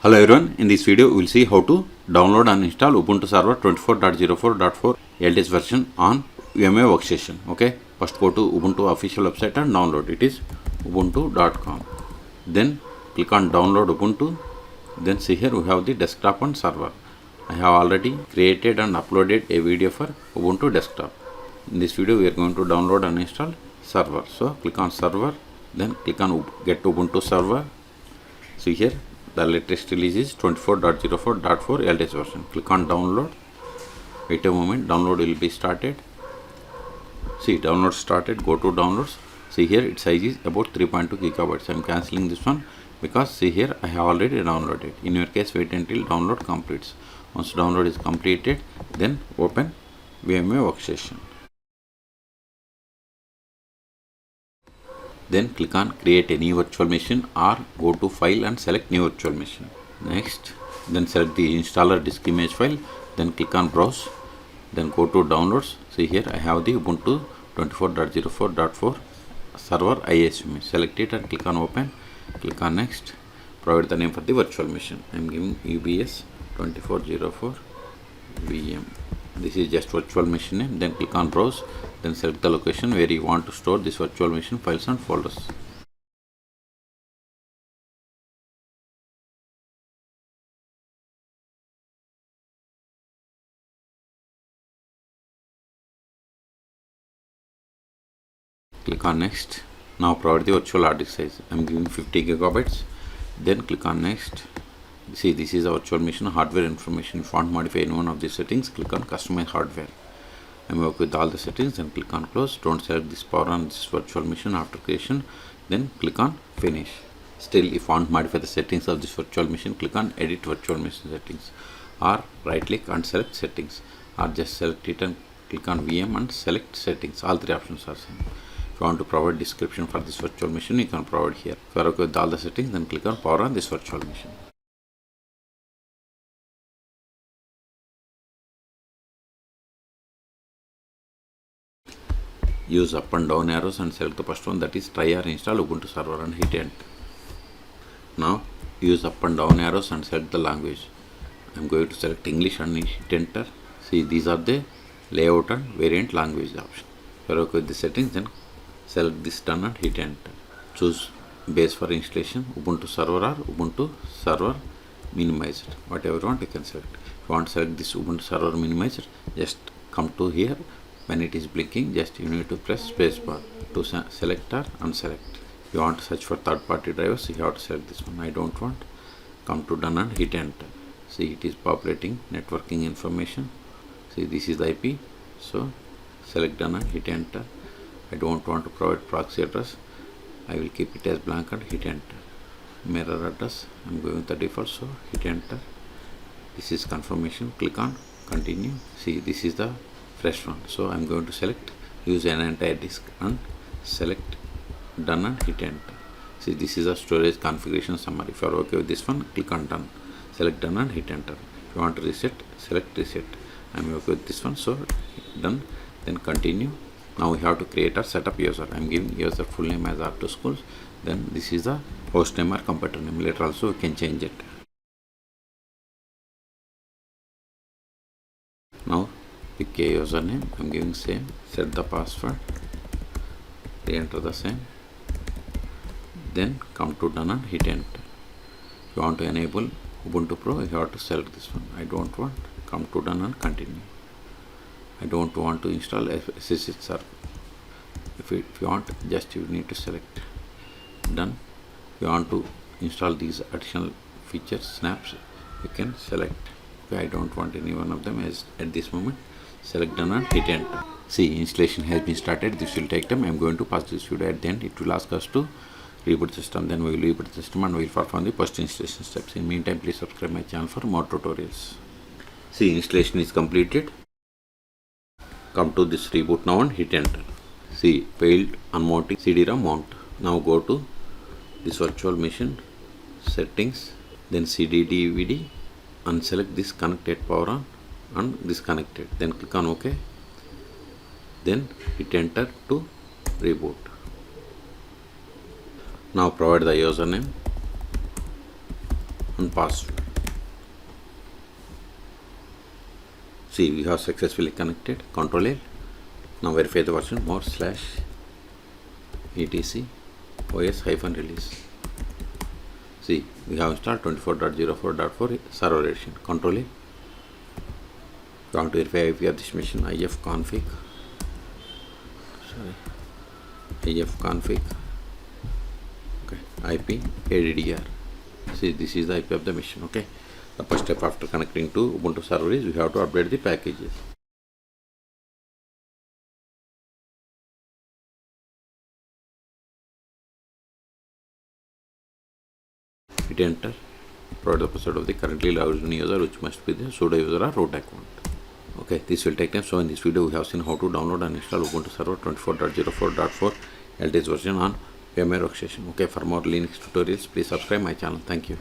Hello everyone, in this video we will see how to download and install Ubuntu Server 24.04.4 LTS version on VMware Workstation. Okay, first go to Ubuntu official website and download. It is ubuntu.com. Then click on download Ubuntu. Then see here we have the desktop and server. I have already created and uploaded a video for Ubuntu desktop. In this video we are going to download and install server. So click on server, then click on get Ubuntu server. See here the latest release is 24.04.4 LTS version. Click on download. Wait a moment, download will be started. See, download started. Go to downloads. See here its size is about 3.2 gigabytes. I am cancelling this one because see here I have already downloaded. In your case, wait until download completes. Once download is completed, then open VMware Workstation. Then click on create a new virtual machine or go to file and select new virtual machine. Next, then select the installer disk image file, then click on browse, then go to downloads. See here I have the Ubuntu 24.04.4 server IIS image. Select it and click on open. Click on next. Provide the name for the virtual machine. I am giving UBS 2404 VM. This is just virtual machine name. Then click on browse, then select the location where you want to store this virtual machine files and folders. Click on next. Now provide the virtual hard disk size. I am giving 50 gigabytes. Then click on next. See, this is a virtual machine hardware information. If you want to modify any one of these settings, click on customize hardware. I am okay with all the settings, then click on close. Don't select this power on this virtual machine after creation. Then click on finish. Still, if you want to modify the settings of this virtual machine, click on edit virtual machine settings, or right click and select settings, or just select it and click on VM and select settings. All three options are same. If you want to provide description for this virtual machine, you can provide here. If you are okay with all the settings, then click on power on this virtual machine. Use up and down arrows and select the first one, that is try or install Ubuntu server, and hit enter. Now use up and down arrows and select the language. I am going to select English and hit enter. See, these are the layout and variant language option. If you are okay with the settings, then select this done and hit enter. Choose base for installation, Ubuntu server or Ubuntu server minimized. Whatever you want you can select. If you want to select this Ubuntu server minimized, just come to here. When it is blinking, just you need to press spacebar to select or unselect. If you want to search for third-party drivers, you have to select this one. I don't want. Come to done and hit enter. See, it is populating networking information. See, this is the IP. So select done and hit enter. I don't want to provide proxy address. I will keep it as blank and hit enter. Mirror address, I am going with the default, so hit enter. This is confirmation. Click on continue. See, this is the fresh one, so I am going to select use an entire disk and select done and hit enter. See, this is a storage configuration summary. If you are okay with this one, click on done. Select done and hit enter. If you want to reset, select reset. I am okay with this one, so done. Then continue. Now we have to create or setup user. I am giving user full name as R2 schools. Then this is the host name or computer name. Later also we can change it. Now pick a username. I am giving same. Set the password. Re-enter the same. Then come to done and hit enter. If you want to enable Ubuntu Pro, you have to select this one. I don't want. Come to done and continue. I don't want to install SSH server. If you want, just you need to select done. If you want to install these additional features, snaps, you can select. Okay, I don't want any one of them as at this moment. Select done and hit enter. See, installation has been started. This will take time. I am going to pause this video at the end. It will ask us to reboot the system. Then we will reboot the system and we will perform the post installation steps. In the meantime, please subscribe my channel for more tutorials. See, installation is completed. Come to this reboot now and hit enter. See, failed unmounting CD-ROM mount. Now go to this virtual machine settings, then CD DVD, and select this connected power on and disconnected. Then click on OK. Then hit enter to reboot. Now provide the username and password. See, we have successfully connected. Control L. Now verify the version more /etc os-release. See, we have installed 24.04.4 server edition. Control A. You want to verify IP of this machine, ifconfig. Okay, IP ADDR. See, this is the IP of the machine. Okay, the first step after connecting to Ubuntu server is we have to update the packages. Hit enter. Provide the password of the currently logged in user, which must be the sudo user or root account. Okay, this will take time. So in this video we have seen how to download and install Ubuntu Server 24.04.4 LTS version on VMware Workstation. Okay, for more Linux tutorials please subscribe my channel. Thank you.